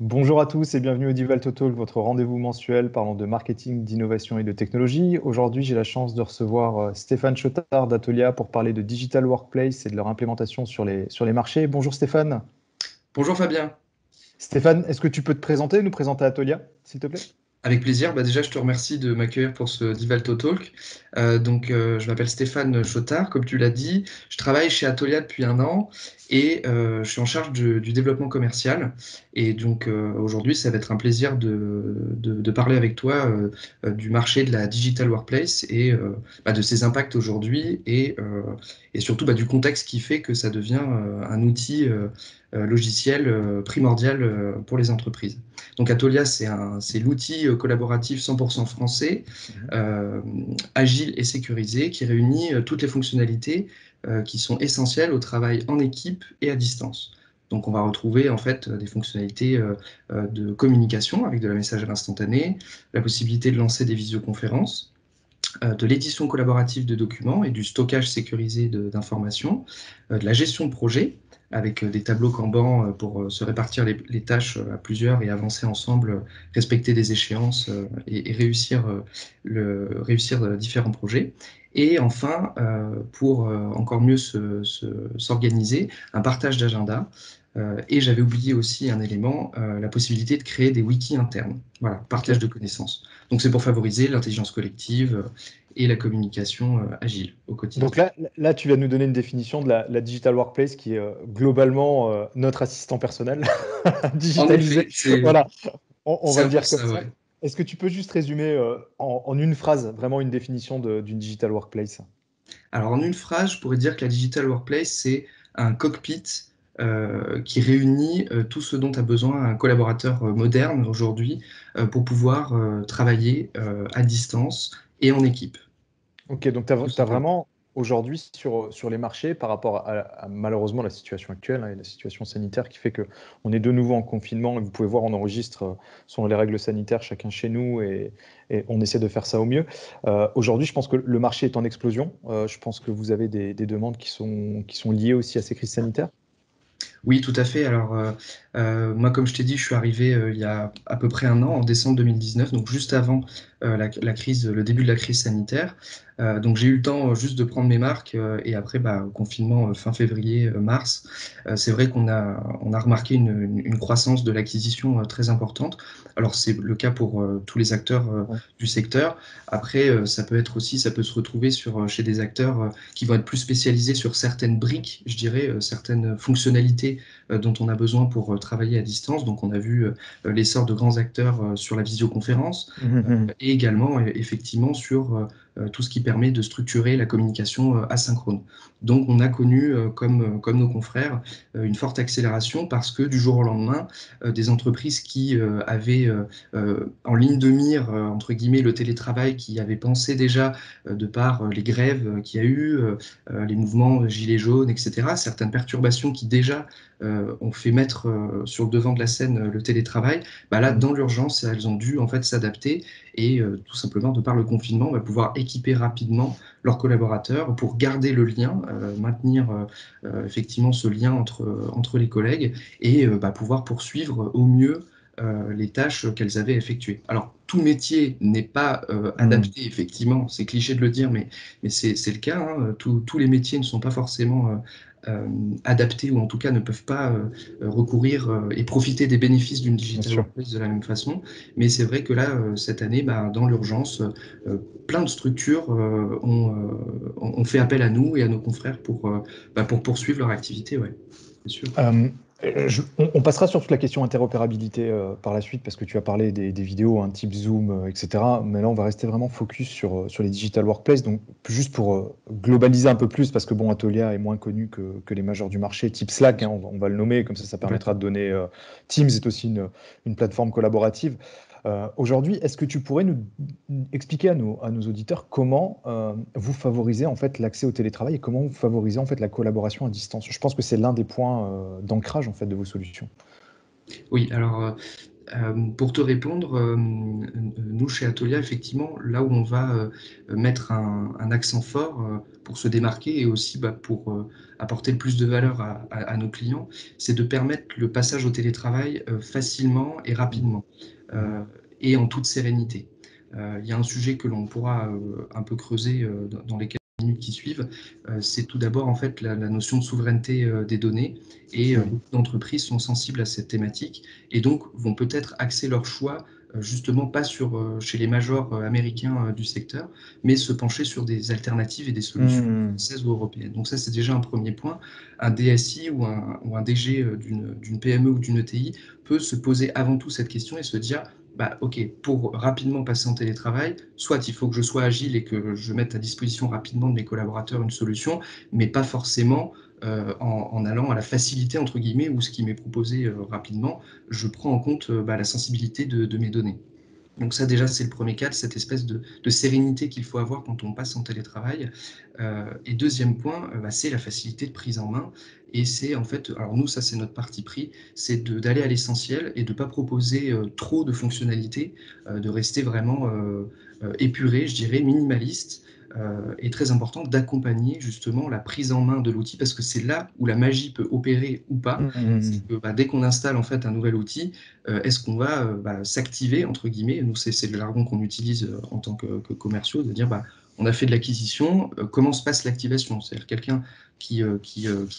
Bonjour à tous et bienvenue au Divalto Talk, votre rendez-vous mensuel parlant de marketing, d'innovation et de technologie. Aujourd'hui, j'ai la chance de recevoir Stéphane Chotard d'Atolia pour parler de Digital Workplace et de leur implémentation sur les marchés. Bonjour Stéphane. Bonjour Fabien, Stéphane, est-ce que tu peux te présenter, nous présenter Atolia, s'il te plaît? avec plaisir. Déjà, je te remercie de m'accueillir pour ce Divalto Talk. Je m'appelle Stéphane Chotard, comme tu l'as dit. Je travaille chez Atolia depuis un an et je suis en charge du développement commercial. Aujourd'hui, ça va être un plaisir de parler avec toi du marché de la Digital Workplace et de ses impacts aujourd'hui et surtout du contexte qui fait que ça devient un outil logiciel primordial pour les entreprises. Donc Atolia, c'est l'outil collaboratif 100% français, Mhm. euh, agile et sécurisé, qui réunit toutes les fonctionnalités qui sont essentielles au travail en équipe et à distance. Donc on va retrouver en fait des fonctionnalités de communication avec de la messagerie instantanée, la possibilité de lancer des visioconférences, de l'édition collaborative de documents et du stockage sécurisé d'informations, de la gestion de projet avec des tableaux Kanban pour se répartir les tâches à plusieurs et avancer ensemble, respecter des échéances et réussir différents projets. Et enfin, pour encore mieux s'organiser, un partage d'agenda. Et j'avais oublié aussi un élément, la possibilité de créer des wikis internes. Voilà, Ok. partage de connaissances. Donc c'est pour favoriser l'intelligence collective et la communication agile au Donc quotidien. là, tu viens de nous donner une définition de la Digital Workplace qui est globalement notre assistant personnel En digitalisé. effet, c'est Voilà, on c'est va le un peu dire comme ça, ça. ouais. Est-ce que tu peux juste résumer en une phrase, vraiment une définition d'une Digital Workplace? Alors en une phrase, je pourrais dire que la Digital Workplace, c'est un cockpit qui réunit tout ce dont a besoin un collaborateur moderne aujourd'hui pour pouvoir travailler à distance et en équipe, Ok, donc tu tout as, simplement. vraiment aujourd'hui sur les marchés, par rapport à malheureusement la situation actuelle, hein, et la situation sanitaire qui fait qu'on est de nouveau en confinement, et vous pouvez voir, on enregistre selon les règles sanitaires chacun chez nous, et on essaie de faire ça au mieux. Aujourd'hui, je pense que le marché est en explosion. Je pense que vous avez des demandes qui sont liées aussi à ces crises sanitaires. Oui, tout à fait. Moi, comme je t'ai dit, je suis arrivé il y a à peu près un an, en décembre 2019, donc juste avant la crise, le début de la crise sanitaire. Donc, j'ai eu le temps juste de prendre mes marques et après, confinement fin février, mars. C'est vrai on a remarqué une croissance de l'acquisition très importante. Alors, c'est le cas pour tous les acteurs Ouais. du secteur. Après, ça peut être aussi, ça peut se retrouver chez des acteurs qui vont être plus spécialisés sur certaines briques, je dirais, certaines fonctionnalités dont on a besoin pour travailler à distance. Donc, on a vu l'essor de grands acteurs sur la visioconférence Mhm. et également, effectivement, sur tout ce qui permet de structurer la communication asynchrone. Donc, on a connu, comme nos confrères, une forte accélération parce que du jour au lendemain, des entreprises qui avaient en ligne de mire, entre guillemets, le télétravail, qui avaient pensé déjà, de par les grèves qu'il y a eu, les mouvements gilets jaunes, etc., certaines perturbations qui déjà ont fait mettre sur le devant de la scène le télétravail, là, Mhm. dans l'urgence, elles ont dû en fait s'adapter et tout simplement, de par le confinement, on va pouvoir équiper rapidement leurs collaborateurs pour garder le lien, maintenir effectivement ce lien entre les collègues et pouvoir poursuivre au mieux les tâches qu'elles avaient effectuées. Alors, tout métier n'est pas Mhm. adapté, effectivement, c'est cliché de le dire, mais c'est le cas, hein. Tous les métiers ne sont pas forcément euh, adaptés ou en tout cas ne peuvent pas recourir et profiter des bénéfices d'une Bien digital sûr. workplace de la même façon. Mais c'est vrai que là, cette année, dans l'urgence, plein de structures ont fait appel à nous et à nos confrères pour poursuivre leur activité, ouais, c'est sûr. Euh, on passera sur toute la question interopérabilité par la suite parce que tu as parlé des vidéos, un type Zoom, etc. Mais là, on va rester vraiment focus sur les digital workplace. Donc, juste pour globaliser un peu plus, parce que bon, Atolia est moins connu que les majeurs du marché, type Slack, hein, on va le nommer, comme ça permettra Complètement. de donner. Teams est aussi une plateforme collaborative. Aujourd'hui, est-ce que tu pourrais nous expliquer à nos auditeurs comment vous favorisez en fait l'accès au télétravail et comment vous favorisez en fait la collaboration à distance? Je pense que c'est l'un des points d'ancrage en fait de vos solutions. Oui, Pour te répondre, nous chez Atolia, effectivement, là où on va mettre un accent fort pour se démarquer et aussi pour apporter le plus de valeur à nos clients, c'est de permettre le passage au télétravail facilement et rapidement et en toute sérénité. Il y a un sujet que l'on pourra un peu creuser dans les minutes qui suivent, c'est tout d'abord en fait la notion de souveraineté des données et beaucoup d'entreprises sont sensibles à cette thématique et donc vont peut-être axer leur choix justement pas chez les majors américains du secteur, mais se pencher sur des alternatives et des solutions françaises ou européennes. Donc ça, c'est déjà un premier point. Un DSI ou un DG d'une PME ou d'une ETI peut se poser avant tout cette question et se dire OK, pour rapidement passer en télétravail, soit il faut que je sois agile et que je mette à disposition rapidement de mes collaborateurs une solution, mais pas forcément en allant à la facilité, entre guillemets, ou ce qui m'est proposé rapidement, je prends en compte la sensibilité de mes données. Donc ça déjà c'est le premier cadre, cette espèce de sérénité qu'il faut avoir quand on passe en télétravail. Et deuxième point, c'est la facilité de prise en main et c'est en fait, alors nous ça c'est notre parti pris, c'est d'aller à l'essentiel et de ne pas proposer trop de fonctionnalités, de rester vraiment épuré, je dirais minimaliste. Et très important d'accompagner justement la prise en main de l'outil parce que c'est là où la magie peut opérer ou pas. C'est que, dès qu'on installe en fait un nouvel outil, est-ce qu'on va s'activer entre guillemets, nous c'est le jargon qu'on utilise en tant que commerciaux, de dire on a fait de l'acquisition, comment se passe l'activation? C'est-à-dire quelqu'un qui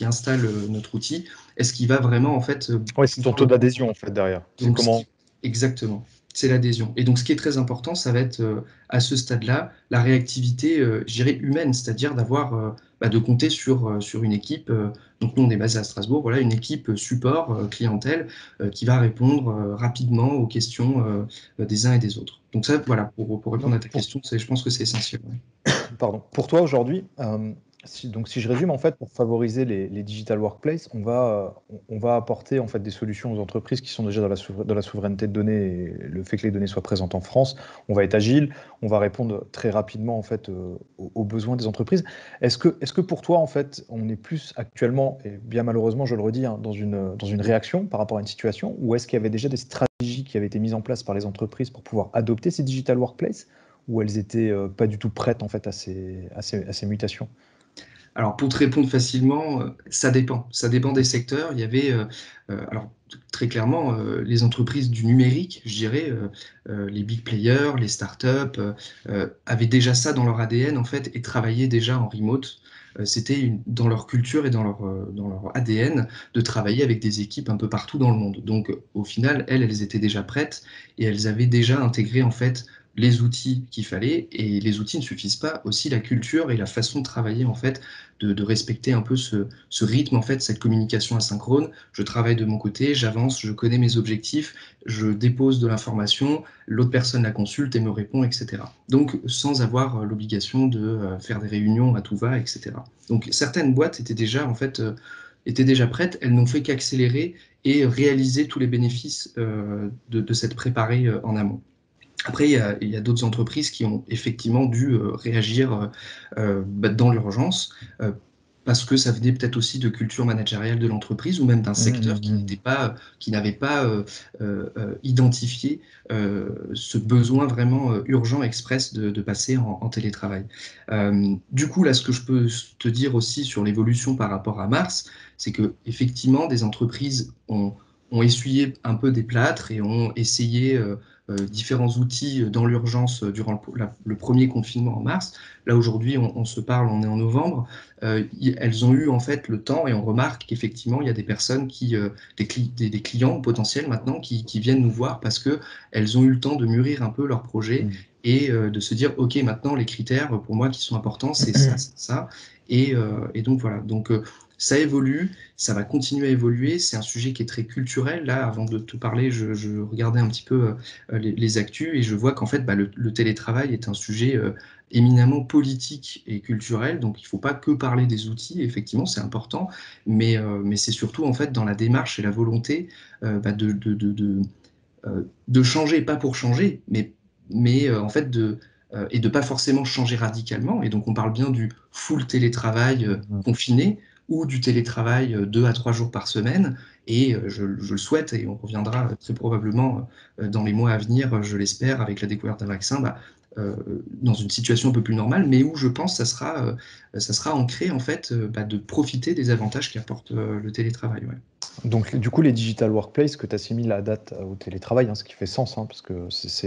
installe notre outil, est-ce qu'il va vraiment en fait Oui, c'est ton taux d'adhésion en fait derrière. C'est comment... Exactement, c'est l'adhésion. Et donc, ce qui est très important, ça va être à ce stade-là, la réactivité, je dirais humaine, c'est-à-dire de compter sur une équipe. Donc, nous, on est basé à Strasbourg, voilà, une équipe support, clientèle, qui va répondre rapidement aux questions des uns et des autres. Donc, ça, voilà, pour répondre à ta question, je pense que c'est essentiel. Ouais. Pardon. Pour toi aujourd'hui, si je résume, en fait, pour favoriser les digital workplace, on va apporter en fait des solutions aux entreprises qui sont déjà dans la souveraineté de données et le fait que les données soient présentes en France. On va être agile, on va répondre très rapidement en fait aux besoins des entreprises. Est-ce que pour toi en fait, on est plus actuellement, et bien malheureusement je le redis, dans une réaction par rapport à une situation, ou est-ce qu'il y avait déjà des stratégies qui avaient été mises en place par les entreprises pour pouvoir adopter ces digital workplace, ou elles étaient pas du tout prêtes en fait à ces mutations? Alors, pour te répondre facilement, ça dépend. Ça dépend des secteurs. Il y avait, alors très clairement, les entreprises du numérique, je dirais, les big players, les startups, avaient déjà ça dans leur ADN en fait et travaillaient déjà en remote. C'était dans leur culture et dans leur ADN de travailler avec des équipes un peu partout dans le monde. Donc, au final, elles étaient déjà prêtes et elles avaient déjà intégré en fait les outils qu'il fallait et les outils ne suffisent pas, aussi la culture et la façon de travailler en fait, de respecter un peu ce rythme en fait, cette communication asynchrone. Je travaille de mon côté, j'avance, je connais mes objectifs, je dépose de l'information, l'autre personne la consulte et me répond, etc. Donc sans avoir l'obligation de faire des réunions à tout va, etc. Donc certaines boîtes étaient déjà en fait étaient déjà prêtes, elles n'ont fait qu'accélérer et réaliser tous les bénéfices de s'être préparées en amont. Après, il y a d'autres entreprises qui ont effectivement dû réagir dans l'urgence, parce que ça venait peut-être aussi de culture managériale de l'entreprise ou même d'un secteur qui n'avait pas identifié ce besoin vraiment urgent, express de passer en télétravail. Du coup, là, ce que je peux te dire aussi sur l'évolution par rapport à mars, c'est que effectivement, des entreprises ont essuyé un peu des plâtres et ont essayé différents outils dans l'urgence durant le premier confinement en mars. Là, aujourd'hui, on se parle, on est en novembre. Elles ont eu en fait le temps et on remarque qu'effectivement, il y a des personnes des clients potentiels maintenant qui viennent nous voir parce qu'elles ont eu le temps de mûrir un peu leur projet et de se dire, OK, maintenant, les critères pour moi qui sont importants, c'est ça, ça. Et donc, voilà. Donc, ça évolue, ça va continuer à évoluer. C'est un sujet qui est très culturel. Là, avant de te parler, je regardais un petit peu les actus et je vois qu'en fait, le télétravail est un sujet éminemment politique et culturel. Donc, il ne faut pas que parler des outils. Effectivement, c'est important, mais c'est surtout en fait dans la démarche et la volonté de changer, pas pour changer, mais en fait et de pas forcément changer radicalement. Et donc, on parle bien du full télétravail confiné ou du télétravail 2 à 3 jours par semaine. Et je le souhaite, et on reviendra très probablement dans les mois à venir, je l'espère, avec la découverte d'un vaccin, dans une situation un peu plus normale, mais où je pense que ça sera ancré en fait de profiter des avantages qu'apporte le télétravail. Ouais. Donc, du coup, les digital workplace que tu assimiles à date au télétravail, ce qui fait sens, parce que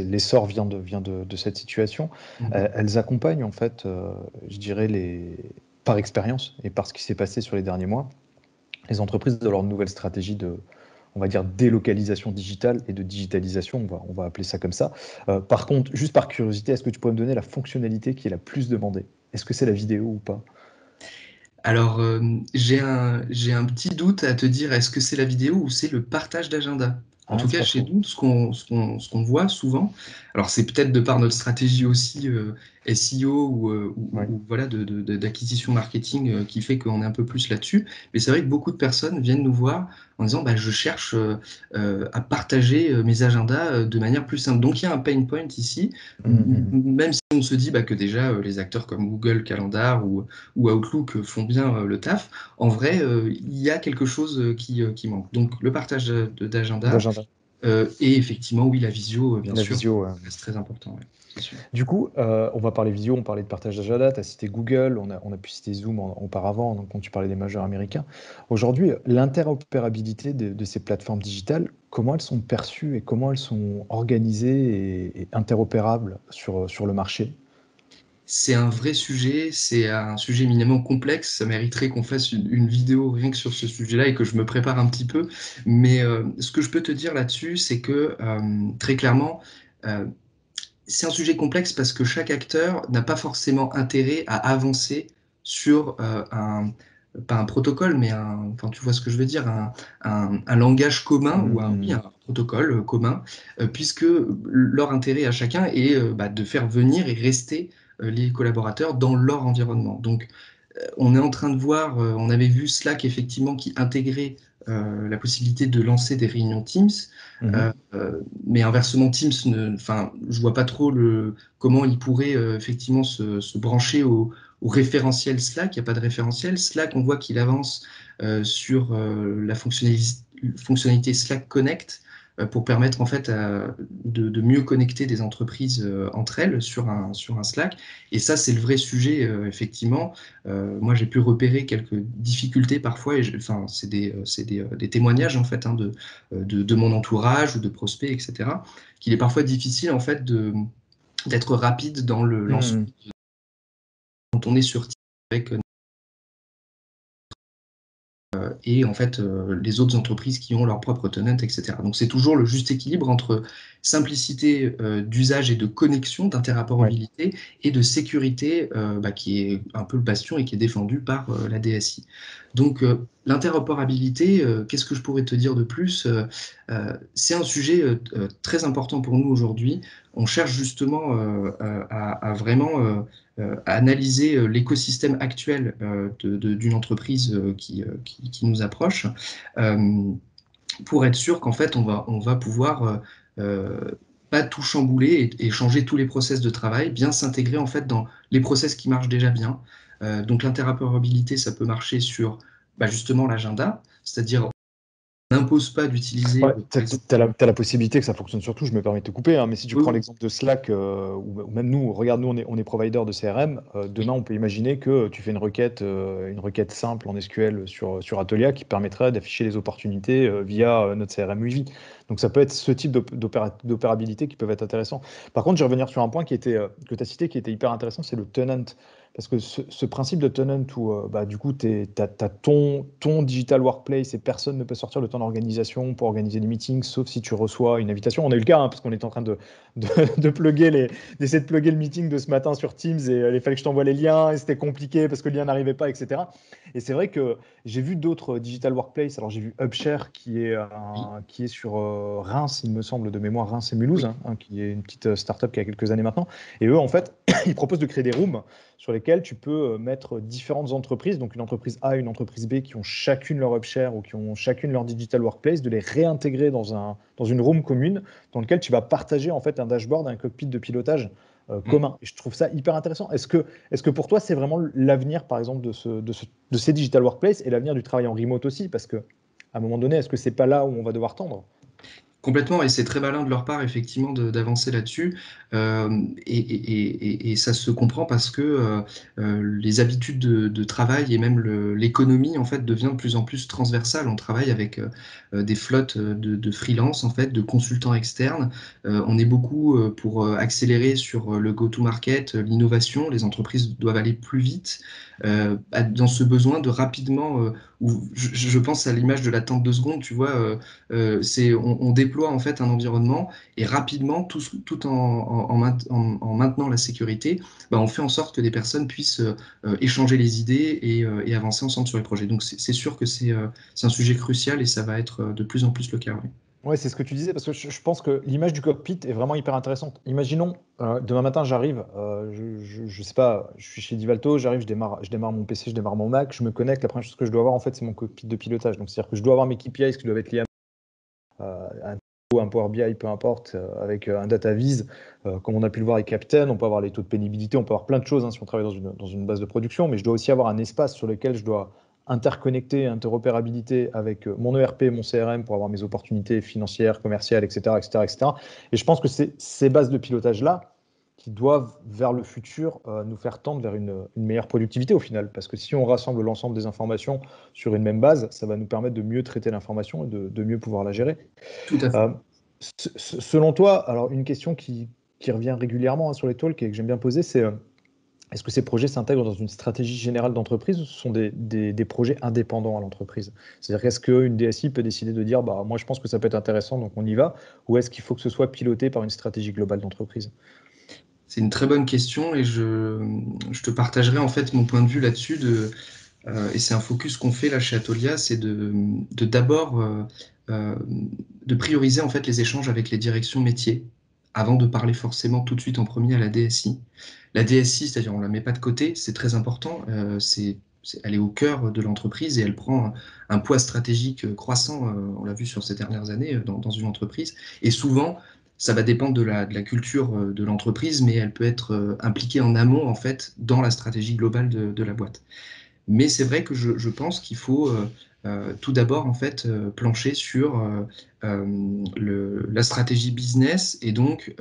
l'essor vient de cette situation, elles accompagnent, en fait, je dirais, par expérience et par ce qui s'est passé sur les derniers mois, les entreprises dans leur nouvelle stratégie de, on va dire, délocalisation digitale et de digitalisation, on va appeler ça comme ça. Par contre, juste par curiosité, est-ce que tu pourrais me donner la fonctionnalité qui est la plus demandée? Est-ce que c'est la vidéo ou pas? Alors, j'ai un petit doute à te dire, est-ce que c'est la vidéo ou c'est le partage d'agenda? En tout C'est cas, pas chez faux. nous, ce qu'on voit souvent, alors c'est peut-être de par notre stratégie aussi SEO Ouais. ou voilà, d'acquisition marketing qui fait qu'on est un peu plus là-dessus, mais c'est vrai que beaucoup de personnes viennent nous voir en disant je cherche à partager mes agendas de manière plus simple. Donc il y a un pain point ici, même si on se dit que déjà les acteurs comme Google Calendar ou Outlook font bien le taf, en vrai, il y a quelque chose qui manque. Donc, le partage d'agenda D'agenda. et effectivement, oui, la visio, bien La sûr, visio. reste très important, ouais, c'est sûr. Du coup, on va parler visio, on parlait de partage d'agenda, tu as cité Google, on a pu citer Zoom auparavant, donc quand tu parlais des majeurs américains. Aujourd'hui, l'interopérabilité de ces plateformes digitales, comment elles sont perçues et comment elles sont organisées et interopérables sur le marché? C'est un vrai sujet, c'est un sujet éminemment complexe. Ça mériterait qu'on fasse une vidéo rien que sur ce sujet-là et que je me prépare un petit peu. Mais ce que je peux te dire là-dessus, c'est que très clairement, euh, c'est un sujet complexe parce que chaque acteur n'a pas forcément intérêt à avancer sur pas un protocole, mais enfin, tu vois ce que je veux dire, un langage commun ou oui, Hmm. un protocole commun, puisque leur intérêt à chacun est de faire venir et rester les collaborateurs dans leur environnement. Donc, on est en train de voir, on avait vu Slack effectivement qui intégrait la possibilité de lancer des réunions Teams, Mhm. mais inversement Teams, enfin, je vois pas trop comment il pourrait effectivement se brancher au référentiel Slack. Il n'y a pas de référentiel. Slack, on voit qu'il avance sur la fonctionnalité Slack Connect pour permettre en fait de mieux connecter des entreprises entre elles sur un Slack. Et ça, c'est le vrai sujet, effectivement. Moi, j'ai pu repérer quelques difficultés parfois, enfin, des témoignages en fait de mon entourage ou de prospects, etc. Qu'il est parfois difficile en fait d'être rapide dans le lancement Hmm. quand on est sur Teams avec et en fait les autres entreprises qui ont leur propre tenant, etc. Donc c'est toujours le juste équilibre entre simplicité d'usage et de connexion, Ouais. d'interopérabilité et de sécurité qui est un peu le bastion et qui est défendu par la DSI. Donc l'interopérabilité, qu'est-ce que je pourrais te dire de plus? C'est un sujet très important pour nous aujourd'hui. On cherche justement à vraiment analyser l'écosystème actuel d'une entreprise qui nous approche euh, pour être sûr qu'en fait on va pouvoir pas tout chambouler et changer tous les process de travail, bien s'intégrer en fait dans les process qui marchent déjà bien. Donc l'interopérabilité, ça peut marcher sur justement l'agenda, c'est-à-dire on n'impose pas d'utiliser Ouais, par exemple. t'as la possibilité que ça fonctionne sur tout, je me permets de te couper, mais si tu Oui, prends oui. l'exemple de Slack, ou même nous, regarde, nous on est provider de CRM, demain on peut imaginer que tu fais une requête simple en SQL sur Atolia qui permettrait d'afficher les opportunités via notre CRM Wivi. Donc ça peut être ce type d'opérabilité qui peuvent être intéressants. Par contre, je vais revenir sur un point que tu as cité qui était hyper intéressant, c'est le tenant. Parce que ce principe de tenant où du coup, tu as ton digital workplace et personne ne peut sortir de ton organisation pour organiser des meetings, sauf si tu reçois une invitation. On a eu le cas, parce qu'on était en train de, d'essayer de plugger le meeting de ce matin sur Teams et il fallait que je t'envoie les liens et c'était compliqué parce que le lien n'arrivait pas, etc. Et c'est vrai que j'ai vu d'autres digital workplace. Alors j'ai vu Upshare Oui, qui est sur Reims, il me semble, de mémoire, Reims et Mulhouse, oui. qui est une petite startup qui a quelques années maintenant. Et eux, en fait, ils proposent de créer des rooms sur lesquels tu peux mettre différentes entreprises, donc une entreprise A, une entreprise B, qui ont chacune leur upshare ou qui ont chacune leur digital workplace, de les réintégrer dans une room commune dans lequel tu vas partager en fait un dashboard, un cockpit de pilotage Mm. commun. Et je trouve ça hyper intéressant. Est-ce que pour toi, c'est vraiment l'avenir, par exemple, de ces digital workplace et l'avenir du travail en remote aussi? Parce que à un moment donné, est-ce que c'est pas là où on va devoir tendre? Complètement, et c'est très malin de leur part, effectivement, d'avancer là-dessus. Et ça se comprend parce que les habitudes de travail et même l'économie, en fait, devient de plus en plus transversale. On travaille avec des flottes de freelance, en fait, de consultants externes. On est beaucoup pour accélérer sur le go-to-market, l'innovation. Les entreprises doivent aller plus vite dans ce besoin de rapidement, je pense à l'image de l'attente 2 secondes, tu vois, on déploie en fait un environnement et rapidement, tout en maintenant la sécurité, bah, on fait en sorte que des personnes puissent échanger les idées et avancer ensemble sur les projets. Donc c'est sûr que c'est un sujet crucial et ça va être de plus en plus le cas. Oui. Ouais, c'est ce que tu disais, parce que je pense que l'image du cockpit est vraiment hyper intéressante. Imaginons, demain matin, j'arrive, je sais pas, je suis chez Divalto, j'arrive, je démarre mon PC, je démarre mon Mac, je me connecte. La première chose que je dois avoir, en fait, c'est mon cockpit de pilotage. Donc, c'est-à-dire que je dois avoir mes KPIs qui doivent être liés à un Tableau, un Power BI, peu importe, avec un data viz, comme on a pu le voir avec Captain. On peut avoir les taux de pénibilité, on peut avoir plein de choses, hein, si on travaille dans une base de production, mais je dois aussi avoir un espace sur lequel je dois interconnecter, interopérabilité avec mon ERP, mon CRM pour avoir mes opportunités financières, commerciales, etc., etc., etc. Et je pense que c'est ces bases de pilotage-là qui doivent, vers le futur, nous faire tendre vers une meilleure productivité au final. Parce que si on rassemble l'ensemble des informations sur une même base, ça va nous permettre de mieux traiter l'information et de mieux pouvoir la gérer. Tout à fait. Euh, Selon toi, alors une question qui revient régulièrement, hein, sur les talks et que j'aime bien poser, c'est est-ce que ces projets s'intègrent dans une stratégie générale d'entreprise ou ce sont des projets indépendants à l'entreprise? C'est-à-dire, est-ce qu'une DSI peut décider de dire, bah, moi je pense que ça peut être intéressant, donc on y va, ou est-ce qu'il faut que ce soit piloté par une stratégie globale d'entreprise? C'est une très bonne question et je te partagerai en fait mon point de vue là-dessus. Et c'est un focus qu'on fait là chez Atolia, c'est d'abord euh, de prioriser en fait les échanges avec les directions métiers avant de parler forcément tout de suite en premier à la DSI. La DSI, c'est-à-dire on la met pas de côté, c'est très important, elle est au cœur de l'entreprise et elle prend un poids stratégique croissant, on l'a vu sur ces dernières années dans une entreprise. Et souvent, ça va dépendre de la culture de l'entreprise, mais elle peut être impliquée en amont en fait dans la stratégie globale de la boîte. Mais c'est vrai que je pense qu'il faut tout d'abord en fait plancher sur la stratégie business et donc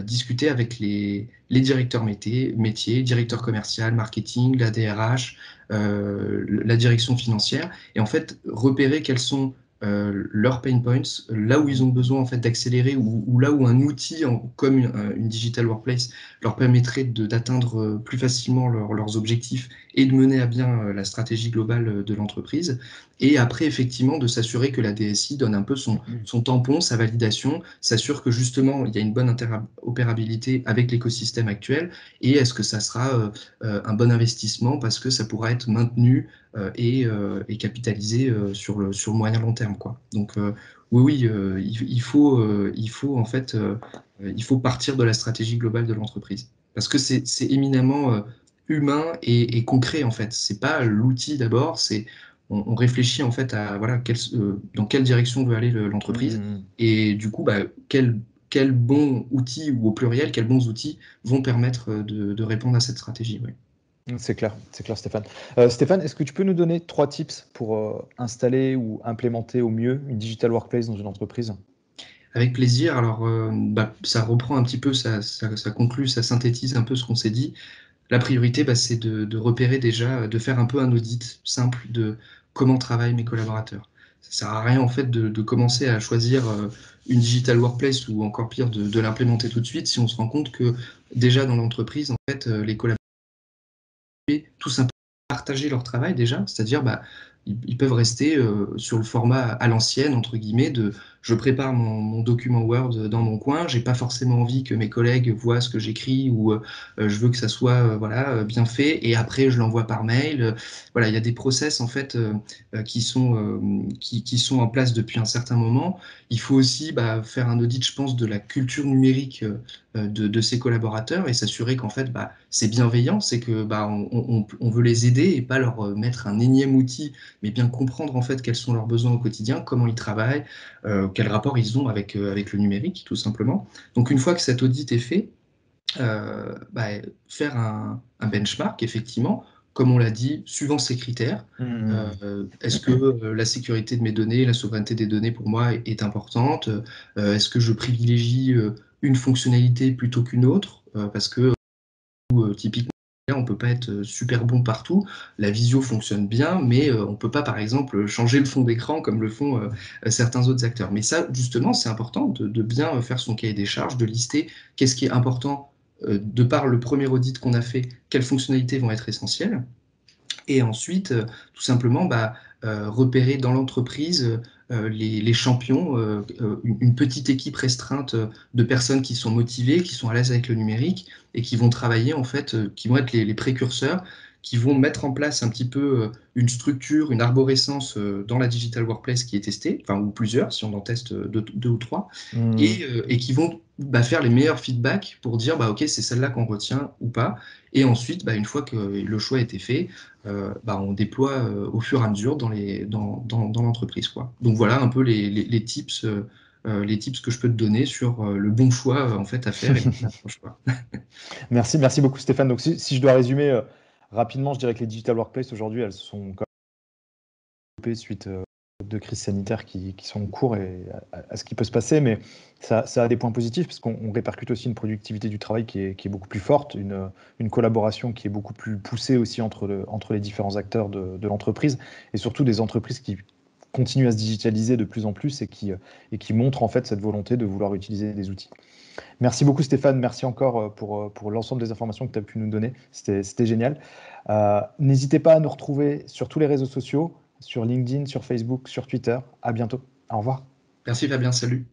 discuter avec les directeurs métiers, directeurs commercial, marketing, la DRH, la direction financière, et en fait repérer quels sont leurs pain points, là où ils ont besoin en fait d'accélérer ou là où un outil comme une digital workplace leur permettrait d'atteindre plus facilement leurs objectifs et de mener à bien la stratégie globale de l'entreprise. Et après, effectivement, de s'assurer que la DSI donne un peu son tampon, sa validation, s'assure que justement, il y a une bonne interopérabilité avec l'écosystème actuel, et est-ce que ça sera un bon investissement parce que ça pourra être maintenu et capitalisé sur le moyen long terme, quoi. Donc, oui, il faut en fait, il faut partir de la stratégie globale de l'entreprise. Parce que c'est éminemment humain et concret en fait. C'est pas l'outil d'abord, on réfléchit en fait à voilà dans quelle direction veut aller l'entreprise Mmh. et du coup bah, quels bons outils ou au pluriel quels bons outils vont permettre de répondre à cette stratégie. Ouais. C'est clair, Stéphane. Stéphane, est-ce que tu peux nous donner 3 tips pour installer ou implémenter au mieux une digital workplace dans une entreprise? Avec plaisir. Alors bah, ça reprend un petit peu, ça conclut, ça synthétise un peu ce qu'on s'est dit. La priorité, bah, c'est de repérer déjà, de faire un peu un audit simple de comment travaillent mes collaborateurs. Ça sert à rien en fait de commencer à choisir une digital workplace ou encore pire de l'implémenter tout de suite si on se rend compte que déjà dans l'entreprise, en fait, les collaborateurs tout simplement partager leur travail déjà, c'est-à-dire bah, ils peuvent rester sur le format à l'ancienne, entre guillemets, de je prépare mon document Word dans mon coin, j'ai pas forcément envie que mes collègues voient ce que j'écris ou je veux que ça soit voilà, bien fait et après je l'envoie par mail. Voilà, il y a des process en fait qui sont en place depuis un certain moment. Il faut aussi bah, faire un audit, je pense, de la culture numérique de ses collaborateurs et s'assurer qu'en fait bah, c'est bienveillant, c'est que bah, on veut les aider et pas leur mettre un énième outil, mais bien comprendre en fait quels sont leurs besoins au quotidien, comment ils travaillent, quel rapport ils ont avec le numérique tout simplement. Donc une fois que cet audit est fait, bah, faire un benchmark effectivement comme on l'a dit, suivant ces critères. Est-ce que la sécurité de mes données, la souveraineté des données pour moi est importante? Est-ce que je privilégie une fonctionnalité plutôt qu'une autre? Parce que typiquement, on peut pas être super bon partout. La visio fonctionne bien, mais on peut pas, par exemple, changer le fond d'écran comme le font certains autres acteurs. Mais ça, justement, c'est important de bien faire son cahier des charges, de lister qu'est-ce qui est important de par le premier audit qu'on a fait, quelles fonctionnalités vont être essentielles. Et ensuite, tout simplement, repérer dans l'entreprise les champions, une petite équipe restreinte de personnes qui sont motivées, qui sont à l'aise avec le numérique et qui vont travailler, en fait, qui vont être les précurseurs, qui vont mettre en place un petit peu une structure, une arborescence dans la Digital Workplace qui est testée, enfin, ou plusieurs, si on en teste deux ou trois, et qui vont faire les meilleurs feedbacks pour dire, OK, c'est celle-là qu'on retient ou pas. Et ensuite, une fois que le choix a été fait, on déploie au fur et à mesure dans l'entreprise, quoi. Donc voilà un peu les tips que je peux te donner sur le bon choix en fait à faire et le bon choix. Merci beaucoup Stéphane. Donc si je dois résumer rapidement, je dirais que les Digital Workplace aujourd'hui, elles sont quand même développées suite de crises sanitaires qui sont en cours et à ce qui peut se passer, mais ça a des points positifs parce qu'on répercute aussi une productivité du travail qui est beaucoup plus forte, une collaboration qui est beaucoup plus poussée aussi entre les différents acteurs de l'entreprise et surtout des entreprises qui continuent à se digitaliser de plus en plus et qui montrent en fait cette volonté de vouloir utiliser des outils. Merci beaucoup Stéphane, merci encore pour l'ensemble des informations que tu as pu nous donner, c'était génial. N'hésitez pas à nous retrouver sur tous les réseaux sociaux, sur LinkedIn, sur Facebook, sur Twitter. À bientôt. Au revoir. Merci Fabien, salut.